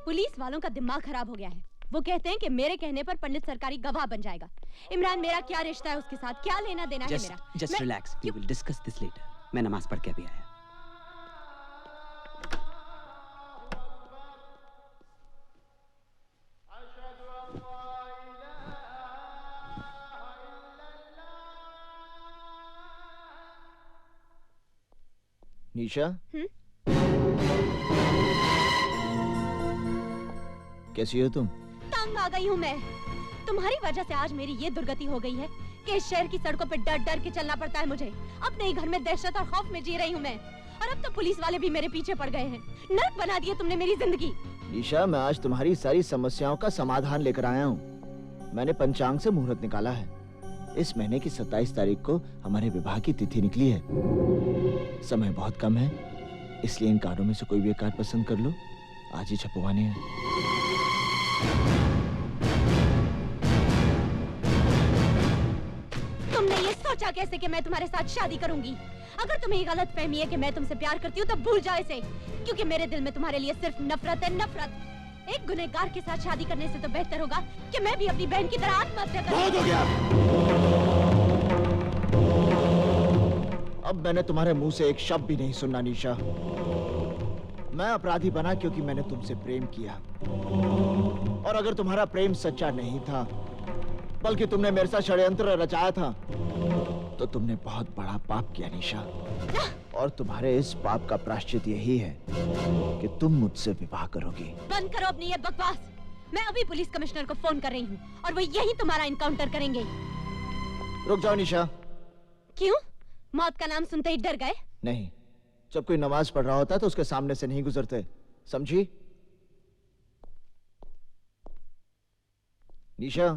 Police वालों का दिमाग खराब हो गया है। वो कहते हैं कि मेरे कहने पर पंडित सरकारी गवाह बन जाएगा। इमरान, मेरा क्या रिश्ता है उसके साथ, क्या लेना देना है मेरा? Just relax, we will discuss this later. मैं नमाज पढ़ के अभी आया। निशा, कैसी हो तुम? तंग आ गई हूँ मैं। तुम्हारी वजह से आज मेरी ये दुर्गति हो गई है कि इस शहर की सड़कों पे डर डर के चलना पड़ता है मुझे। अपने ही घर में दहशत और खौफ में जी रही हूँ मैं, और अब तो पुलिस वाले भी मेरे पीछे पड़ गए हैं। नर्क बना दिया तुमने मेरी जिंदगी। निशा, मैं आज तुम्हारी सारी समस्याओं का समाधान लेकर आया हूँ। मैंने पंचांग से मुहूर्त निकाला है। इस महीने की 27 तारीख को हमारे विवाह की तिथि निकली है। समय बहुत कम है, इसलिए इन कार्डों में से कोई भी एक कार्ड पसंद कर लो। आज ही छपवाने हैं। तुमने ये सोचा कैसे कि मैं तुम्हारे साथ शादी करूंगी? अगर तुम्हें ये गलत फहमी है कि मैं तुमसे प्यार करती हूँ तो भूल जाओ इसे, क्योंकि मेरे दिल में तुम्हारे लिए सिर्फ नफरत है, नफरत। एक गुनहगार के साथ शादी करने से तो बेहतर होगा कि मैं भी अपनी बहन की तरह आत्महत्या करूं। बहुत हो गया। अब मैंने तुम्हारे मुंह से एक शब्द भी नहीं सुनना निशा। मैं अपराधी बना क्योंकि मैंने तुमसे प्रेम किया, और अगर तुम्हारा प्रेम सच्चा नहीं था बल्कि तुमने मेरे साथ षड्यंत्र रचाया था तो तुमने बहुत बड़ा पाप किया निशा। और तुम्हारे इस पाप का प्रायश्चित यही है कि तुम मुझसे विवाह करोगी। बंद करो अपनी ये बकवास। मैं अभी पुलिस कमिश्नर को फोन कर रही हूँ और वो यही तुम्हारा इनकाउंटर करेंगे। रुक जाओ निशा। क्यों? मौत का नाम सुनते ही डर गए? नहीं, जब कोई नमाज पढ़ रहा होता है तो उसके सामने से नहीं गुजरते, समझी? निशा,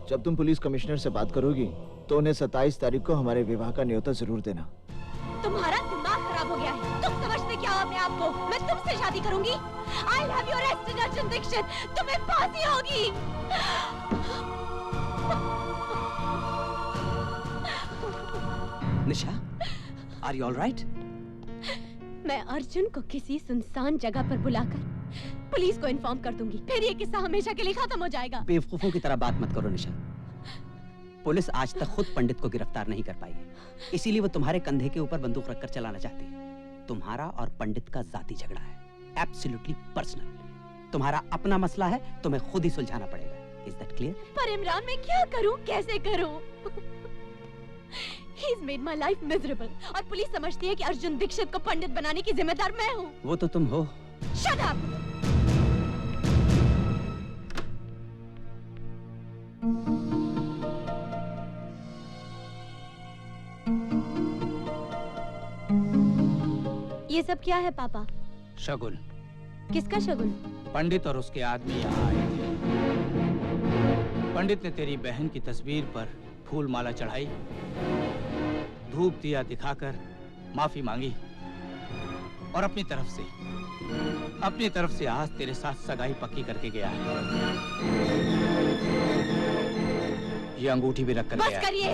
जब तुम पुलिस कमिश्नर से बात करोगी तो उन्हें 27 तारीख को हमारे विवाह का न्योता जरूर देना। तुम्हारा दिमाग खराब हो गया है। तुम समझते क्या हो अपने आप को? मैं तुमसे शादी करूंगी। I'll have you arrested, Arjun Dixit. तुम्हें फांसी होगी। निशा, are you all right? मैं अर्जुन को किसी सुनसान जगह पर बुलाकर पुलिस को इन्फॉर्म कर दूंगी, फिर ये किस्सा हमेशा के लिए खत्म हो जाएगा। बेवकूफों की तरह बात मत करो निशा। पुलिस आज तक खुद पंडित को गिरफ्तार नहीं कर पाई है, इसीलिए वो तुम्हारे कंधे के ऊपर बंदूक रखकर चलाना चाहती है। तुम्हारा और पंडित का जाती झगड़ा है, एब्सोल्युटली पर्सनल। तुम्हारा अपना मसला है, तुम्हें खुद ही सुलझाना पड़ेगा। Is that clear? पर इमरान, मैं क्या करूं, कैसे करूं? He's made my life miserable, और पुलिस समझती है कि अर्जुन दीक्षित को पंडित बनाने की जिम्मेदार मैं हूँ। वो तो तुम हो। Shut up! ये सब क्या है पापा? शगुन। किसका शगुन? पंडित और उसके आदमी यहाँ आए थे। पंडित ने तेरी बहन की तस्वीर पर फूल माला चढ़ाई, धूप दिया दिखाकर माफी मांगी, और अपनी तरफ से आज तेरे साथ सगाई पक्की करके गया है। ये अंगूठी भी रख कर गया। बस करिए।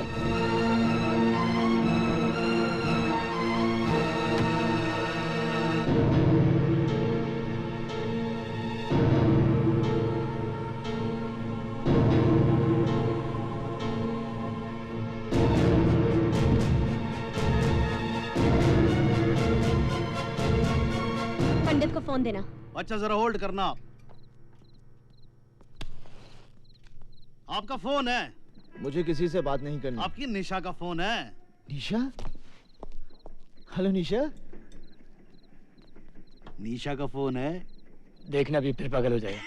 पंडित को फोन देना। अच्छा, जरा होल्ड करना। आपका फोन है? मुझे किसी से बात नहीं करनी। आपकी निशा का फोन है। निशा? हेलो निशा। निशा का फोन है। देखना भी फिर पागल हो जाएगा।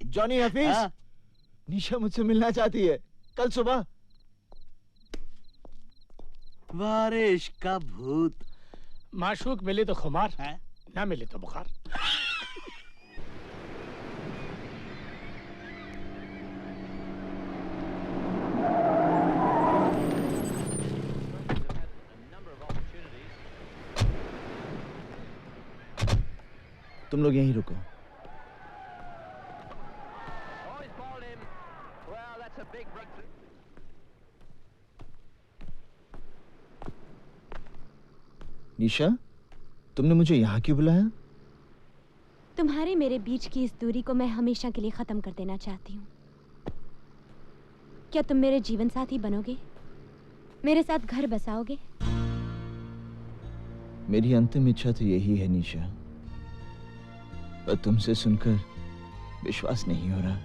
जॉनी हफीज, निशा मुझसे मिलना चाहती है कल सुबह। बारिश का भूत। माशूक मिले तो खुमार है, ना मिले तो बुखार। तुम लोग यहीं रुको। निशा, तुमने मुझे यहाँ क्यों बुलाया? तुम्हारे मेरे बीच की इस दूरी को मैं हमेशा के लिए खत्म कर देना चाहती हूँ। क्या तुम मेरे जीवन साथी बनोगे? मेरे साथ घर बसाओगे? मेरी अंतिम इच्छा तो यही है निशा, पर तुमसे सुनकर विश्वास नहीं हो रहा।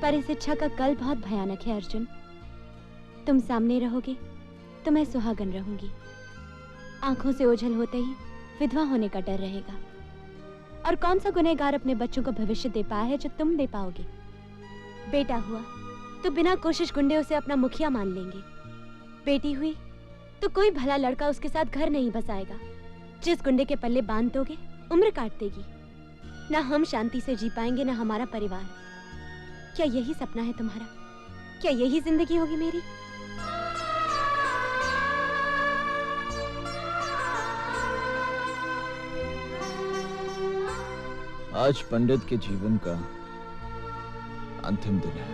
पर इस इच्छा का कल बहुत भयानक है अर्जुन। तुम सामने रहोगे तो मैं सुहागन रहूंगी। आंखों से ओझल होते ही विधवा होने का डर रहेगा। और कौन सा गुनहगार अपने बच्चों को भविष्य दे पाया है जो तुम दे पाओगे? बेटा हुआ तो बिना कोशिश गुंडे उसे अपना मुखिया मान लेंगे। बेटी हुई तो कोई भला लड़का उसके साथ घर नहीं बसाएगा। जिस गुंडे के पल्ले बांध दोगे उम्र काट देगी। ना हम शांति से जी पाएंगे ना हमारा परिवार। क्या यही सपना है तुम्हारा? क्या यही जिंदगी होगी मेरी? आज पंडित के जीवन का अंतिम दिन है।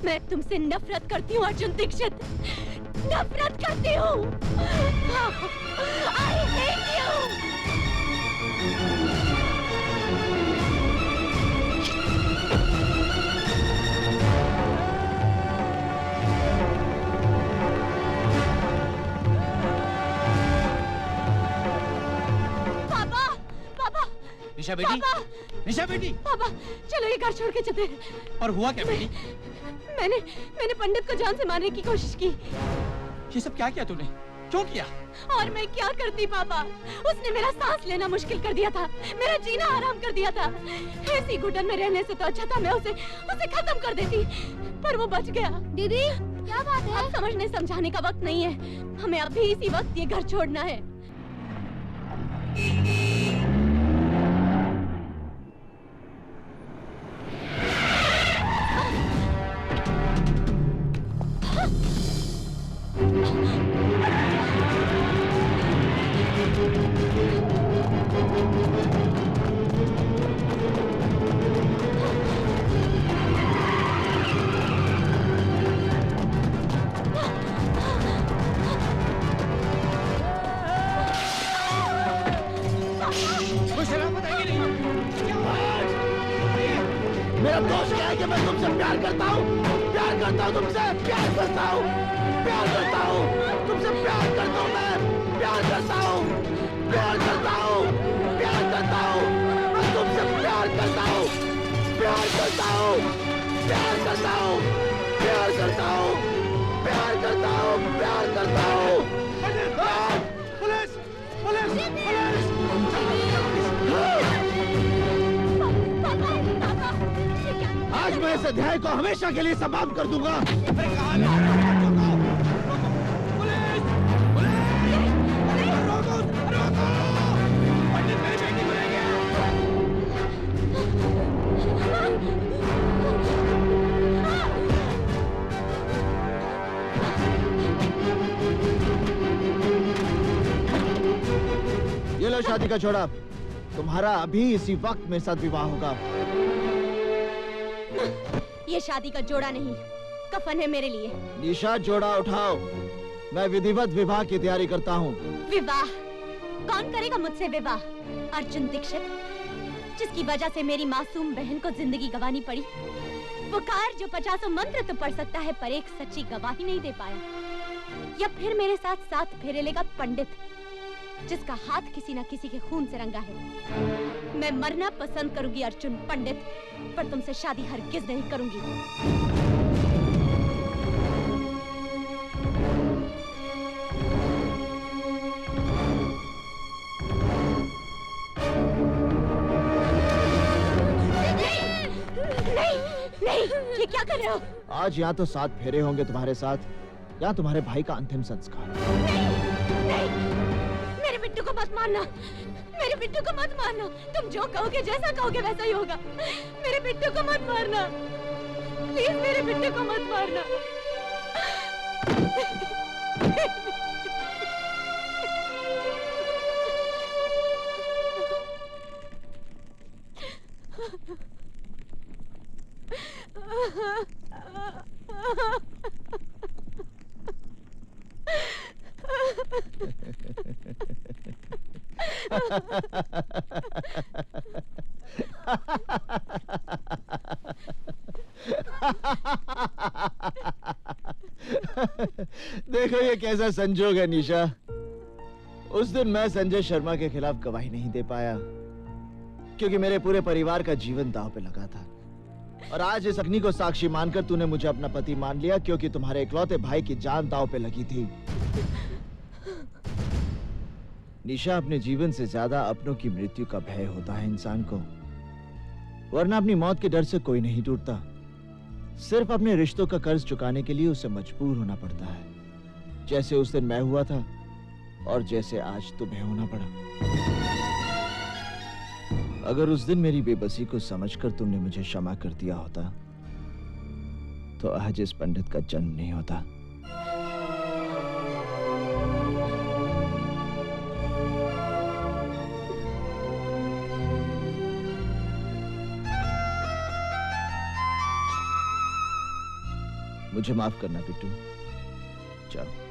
मैं तुमसे नफरत करती हूँ अर्जुन दीक्षित। नफरत करती हूँ। I hate you। पापा, पापा, निशा बेटी, पापा, निशा बेटी, पापा, चलो ये घर छोड़ के चलते हैं। और हुआ क्या बेटी? मैंने पंडित को जान से मारने की कोशिश की। ये सब क्या किया तूने? क्यों किया? और मैं क्या करती पापा? उसने मेरा सांस लेना मुश्किल कर दिया था, मेरा जीना आराम कर दिया था। ऐसी घुटन में रहने से तो अच्छा था मैं उसे खत्म कर देती, पर वो बच गया। दीदी क्या बात है? अब समझने समझाने का वक्त नहीं है, हमें अभी इसी वक्त ये घर छोड़ना है। मेरा दोष क्या है कि मैं तुमसे प्यार करता हूँ तुमसे प्यार करता हूँ तुमसे प्यार करता हूँ मैं तुमसे प्यार करता हूँ आज मैं इस अध्याय को हमेशा के लिए समाप्त कर दूंगा। ये लो शादी का जोड़ा, तुम्हारा अभी इसी वक्त मेरे साथ विवाह होगा। ये शादी का जोड़ा नहीं, कफन है मेरे लिए। निशा जोड़ा उठाओ, मैं विधिवत विवाह की तैयारी करता हूँ। विवाह? कौन करेगा मुझसे विवाह? अर्जुन दीक्षित, जिसकी वजह से मेरी मासूम बहन को जिंदगी गंवानी पड़ी। वो कार जो 50 मंत्र तो पढ़ सकता है पर एक सच्ची गवाही नहीं दे पाया। या फिर मेरे साथ साथ फेरे लेगा पंडित, जिसका हाथ किसी न किसी के खून से रंगा है। मैं मरना पसंद करूंगी अर्जुन पंडित, पर तुमसे शादी हरगिज नहीं करूंगी। नहीं, ये क्या कर रहे हो? आज यहाँ तो 7 फेरे होंगे तुम्हारे साथ, या तुम्हारे भाई का अंतिम संस्कार। नहीं, मेरे बिट्टू को मत मारना, मेरे बिट्टू को मत मारना। तुम जो कहोगे, जैसा कहोगे वैसा ही होगा। मेरे बिट्टू को मत मारना, प्लीज मेरे बिट्टू को मत मारना। देखो ये कैसा संजोग है निशा। उस दिन मैं संजय शर्मा के खिलाफ गवाही नहीं दे पाया क्योंकि मेरे पूरे परिवार का जीवन दांव पे लगा था। और आज इस अग्नि को साक्षी मानकर तूने मुझे अपना पति मान लिया क्योंकि तुम्हारे इकलौते भाई की जान दांव पे लगी थी। निशा, अपने जीवन से ज्यादा अपनों की मृत्यु का भय होता है इंसान को, वरना अपनी मौत के डर से कोई नहीं टूटता। सिर्फ अपने रिश्तों का कर्ज चुकाने के लिए उसे मजबूर होना पड़ता है, जैसे उस दिन मैं हुआ था और जैसे आज तुम्हें होना पड़ा। अगर उस दिन मेरी बेबसी को समझकर तुमने मुझे क्षमा कर दिया होता तो आज इस पंडित का जन्म नहीं होता। मुझे माफ करना बिट्टू, जाओ।